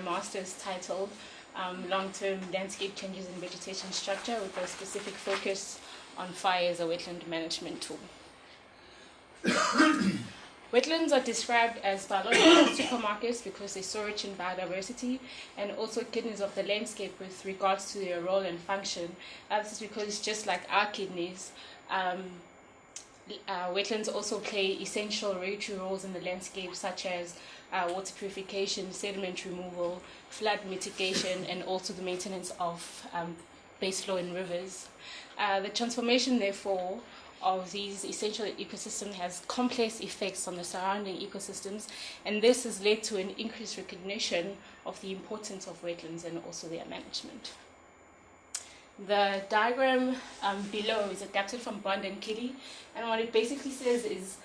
master's titled Long-term Landscape Changes in Vegetation Structure, with a specific focus on fire as a wetland management tool. Wetlands are described as biological supermarkets because they're so rich in biodiversity, and also kidneys of the landscape with regards to their role and function. This is because, just like our kidneys, wetlands also play essential regulatory roles in the landscape, such as water purification, sediment removal, flood mitigation, and also the maintenance of base flow in rivers. The transformation, therefore, of these essential ecosystems has complex effects on the surrounding ecosystems, and this has led to an increased recognition of the importance of wetlands and also their management. The diagram below is adapted from Bond and Kelly, and what it basically says is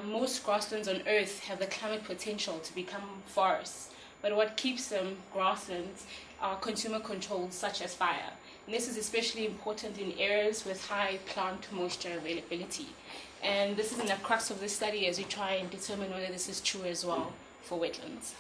most grasslands on Earth have the climate potential to become forests, but what keeps them grasslands are consumer controls such as fire. And this is especially important in areas with high plant moisture availability. And this is in the crux of this study as we try and determine whether this is true as well for wetlands.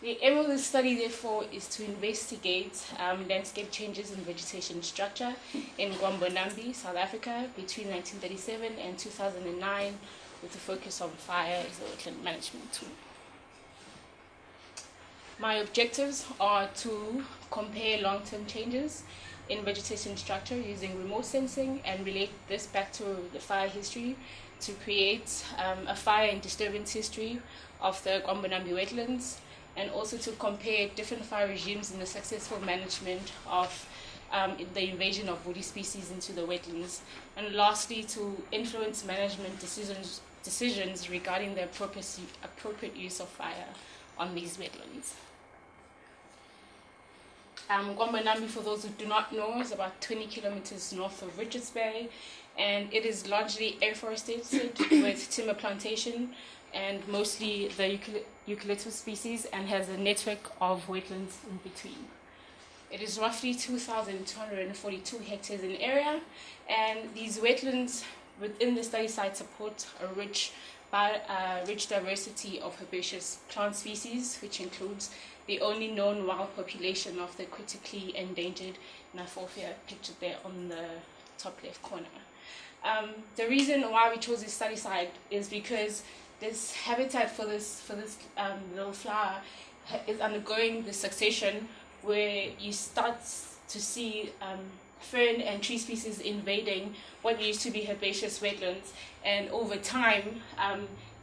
The aim of this study, therefore, is to investigate landscape changes in vegetation structure in Namibia, South Africa, between 1937 and 2009, with a focus on fire as a wetland management tool. My objectives are to compare long-term changes in vegetation structure using remote sensing and relate this back to the fire history to create a fire and disturbance history of the Namibia wetlands, and also to compare different fire regimes in the successful management of the invasion of woody species into the wetlands, and lastly to influence management decisions regarding the appropriate use of fire on these wetlands. Namibia, for those who do not know, is about 20 kilometers north of Richards Bay, and it is largely afforested with timber plantation and mostly the eucalyptus species, and has a network of wetlands in between. It is roughly 2,242 hectares in area, and these wetlands within the study site support a rich diversity of herbaceous plant species, which includes the only known wild population of the critically endangered Nafophia, pictured there on the top left corner. The reason why we chose this study site is because this habitat for this little flower is undergoing the succession where you start to see fern and tree species invading what used to be herbaceous wetlands, and over time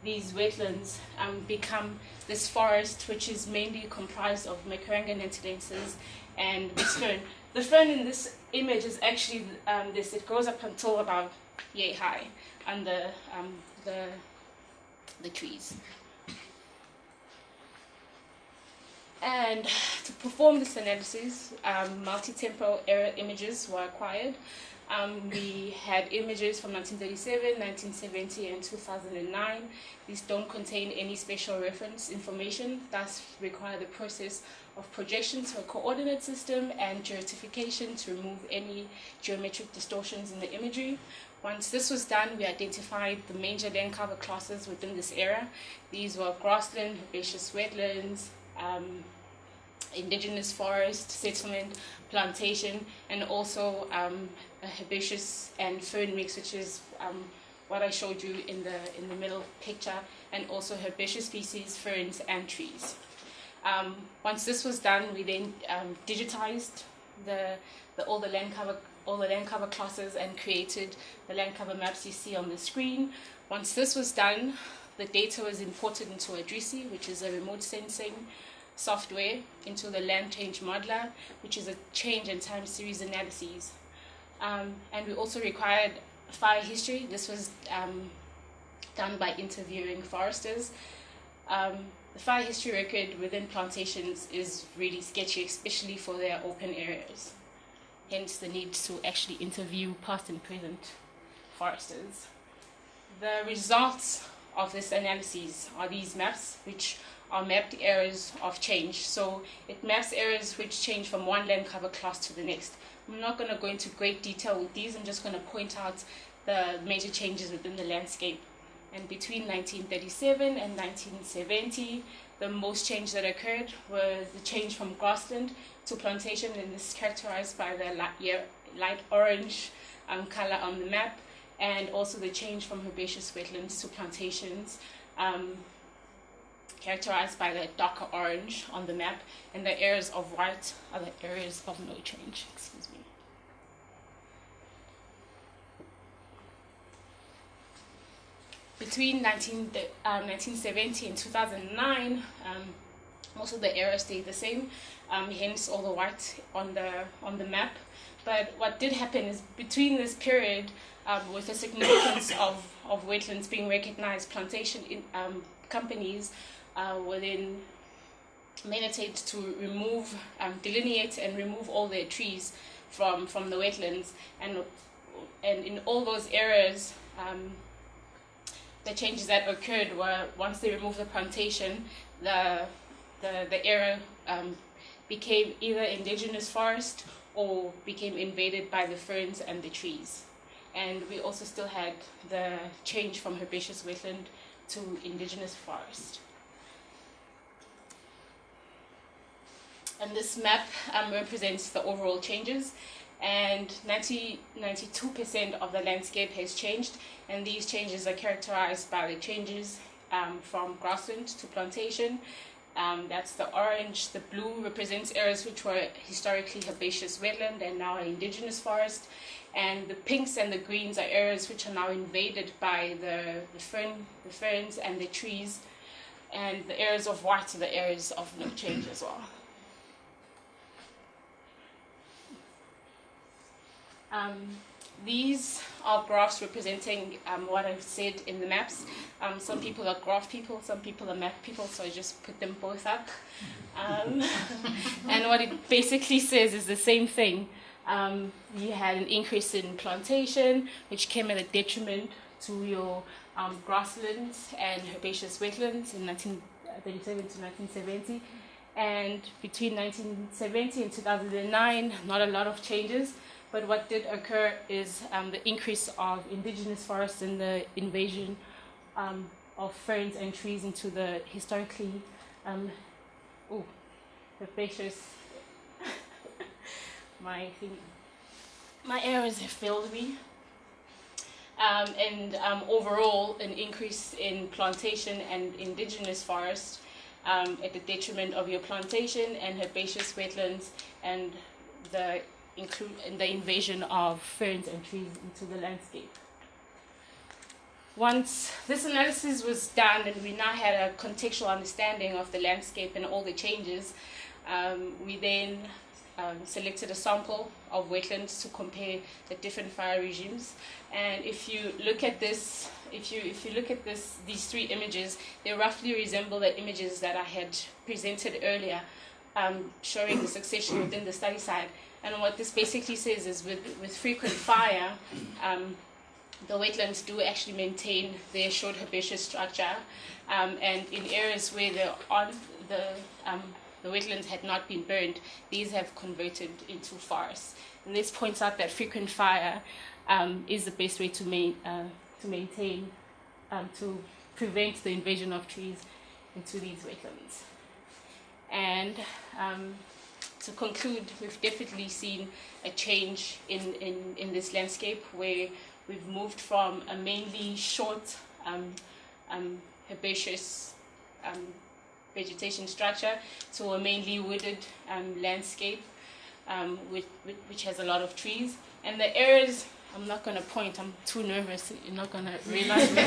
these wetlands become this forest, which is mainly comprised of Macaranga natalensis and this fern. The fern in this image is actually it grows up until about yay high under the trees. And to perform this analysis, multi-temporal area images were acquired. We had images from 1937, 1970, and 2009. These don't contain any special reference information, thus require the process of projection to a coordinate system and geotification to remove any geometric distortions in the imagery. Once this was done, we identified the major land cover classes within this area. These were grassland, herbaceous wetlands, indigenous forest, settlement, plantation, and also a herbaceous and fern mix, which is what I showed you in the middle picture, and also herbaceous species, ferns, and trees. Once this was done, we then digitized all the land cover classes and created the land cover maps you see on the screen. Once this was done, the data was imported into a D3S, which is a remote sensing software, into the land change modeler, which is a change and time series analyses. And we also required fire history. This was done by interviewing foresters. The fire history record within plantations is really sketchy, especially for their open areas. Hence the need to actually interview past and present foresters. The results of this analysis are these maps, which are mapped areas of change. So it maps areas which change from one land cover class to the next. I'm not going to go into great detail with these. I'm just going to point out the major changes within the landscape. And between 1937 and 1970, the most change that occurred was the change from grassland to plantation, and this is characterized by the light orange color on the map, and also the change from herbaceous wetlands to plantations, characterized by the darker orange on the map, and the areas of white are the areas of no change. Excuse me. Between 1970 and 2009, most of the areas stayed the same, hence all the white on the map. But what did happen is between this period, with the significance of wetlands being recognized, plantation companies were then mandated to remove, delineate and remove all their trees from the wetlands, and in all those areas, the changes that occurred were once they removed the plantation, the area became either indigenous forest or became invaded by the ferns and the trees. And we also still had the change from herbaceous wetland to indigenous forest. And this map represents the overall changes, and 92% of the landscape has changed, and these changes are characterized by the changes from grassland to plantation. That's the orange. The blue represents areas which were historically herbaceous wetland and now are indigenous forest, and the pinks and the greens are areas which are now invaded by the ferns and the trees, and the areas of white are the areas of no change as well. These are graphs representing what I've said in the maps. Some people are graph people, some people are map people, so I just put them both up. And what it basically says is the same thing. You had an increase in plantation, which came at a detriment to your grasslands and herbaceous wetlands in 1937 to 1970. And between 1970 and 2009, not a lot of changes. But what did occur is the increase of indigenous forests and the invasion of ferns and trees into the historically herbaceous. my arrows have failed me. And overall, an increase in plantation and indigenous forest at the detriment of your plantation and herbaceous wetlands, and the invasion of ferns and trees into the landscape. Once this analysis was done and we now had a contextual understanding of the landscape and all the changes, we then selected a sample of wetlands to compare the different fire regimes. And if you look at this, these three images, they roughly resemble the images that I had presented earlier, showing the succession within the study site. And what this basically says is with frequent fire, the wetlands do actually maintain their short herbaceous structure, and in areas where the wetlands had not been burned, these have converted into forests. And this points out that frequent fire is the best way to maintain, to prevent the invasion of trees into these wetlands. And to conclude, we've definitely seen a change in this landscape where we've moved from a mainly short herbaceous vegetation structure to a mainly wooded landscape which has a lot of trees. And the areas, I'm not going to point, I'm too nervous, you're not going to realize me.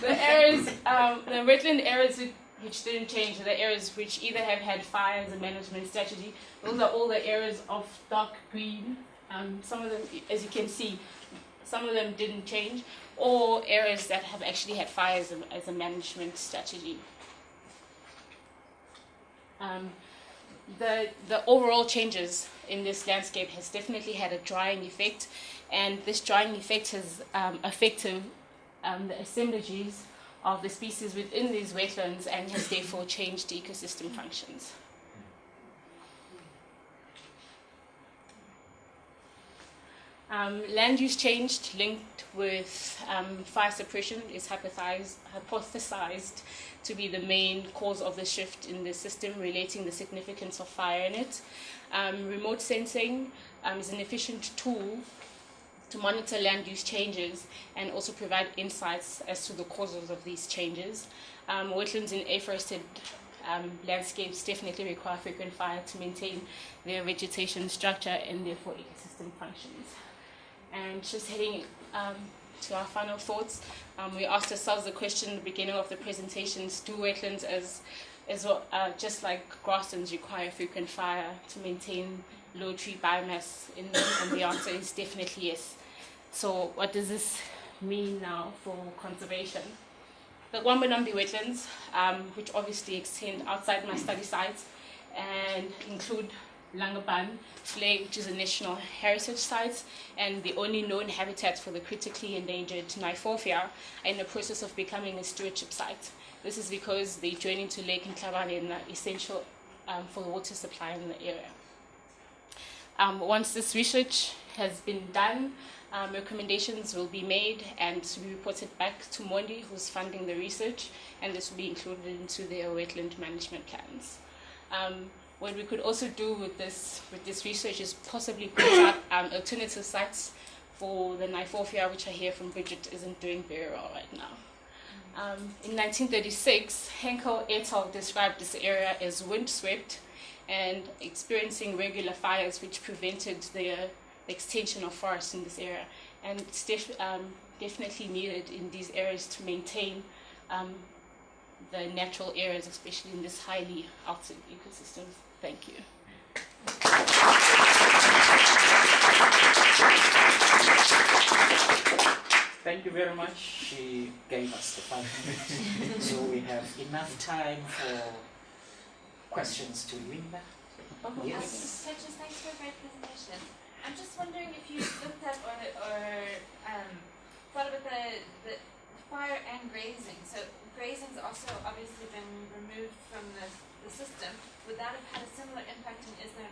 The areas, the wetland areas which didn't change, the areas which either have had fire as a management strategy, those are all the areas of dark green. Some of them, as you can see, some of them didn't change, or areas that have actually had fire as a management strategy. The overall changes in this landscape has definitely had a drying effect, and this drying effect has affected the assemblages of the species within these wetlands and has therefore changed ecosystem functions. Land use change linked with fire suppression is hypothesized to be the main cause of the shift in the system, relating the significance of fire in it. Remote sensing is an efficient tool to monitor land use changes and also provide insights as to the causes of these changes. Wetlands in afforested landscapes definitely require frequent fire to maintain their vegetation structure and therefore ecosystem functions. And just heading to our final thoughts, we asked ourselves the question at the beginning of the presentations: do wetlands, just like grasslands, require frequent fire to maintain low tree biomass in them? And the answer is definitely yes. So what does this mean now for conservation? The Wambanambi wetlands, which obviously extend outside my study sites and include Langaban, Slay, which is a national heritage site, and the only known habitat for the critically endangered Naifofia, are in the process of becoming a stewardship site. This is because they join into Lake Nhlabane and are essential for the water supply in the area. Once this research has been done, recommendations will be made and to be reported back to Mondi, who's funding the research, and this will be included into their wetland management plans. What we could also do with this research is possibly put up alternative sites for the Naifofia, which I hear from Bridget isn't doing very well right now. In 1936, Henkel et al. Described this area as windswept and experiencing regular fires, which prevented the extension of forests in this area. And it's definitely needed in these areas to maintain the natural areas, especially in this highly altered ecosystems. Thank you. Thank you very much. She gave us the 5 minutes. So we have enough time for questions to Linda. Yes. Judges, thanks for a great presentation. I'm just wondering if you looked at or thought about the fire and grazing. So grazing's also obviously been removed from the system. Would that have had a similar impact, and is there an